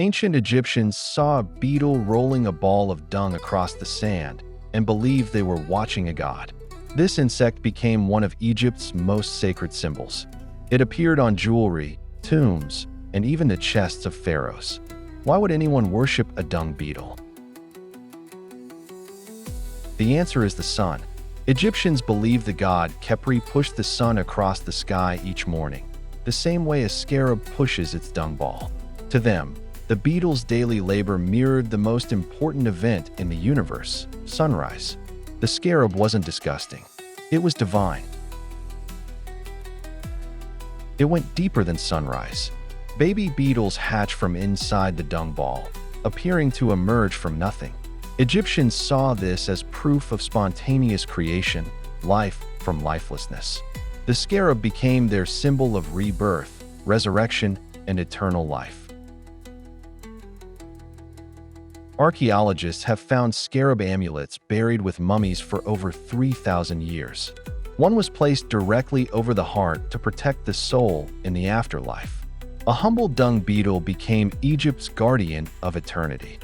Ancient Egyptians saw a beetle rolling a ball of dung across the sand and believed they were watching a god. This insect became one of Egypt's most sacred symbols. It appeared on jewelry, tombs, and even the chests of pharaohs. Why would anyone worship a dung beetle? The answer is the sun. Egyptians believed the god Khepri pushed the sun across the sky each morning, the same way a scarab pushes its dung ball. To them, the beetle's daily labor mirrored the most important event in the universe, sunrise. The scarab wasn't disgusting. It was divine. It went deeper than sunrise. Baby beetles hatch from inside the dung ball, appearing to emerge from nothing. Egyptians saw this as proof of spontaneous creation, life from lifelessness. The scarab became their symbol of rebirth, resurrection, and eternal life. Archaeologists have found scarab amulets buried with mummies for over 3,000 years. One was placed directly over the heart to protect the soul in the afterlife. A humble dung beetle became Egypt's guardian of eternity.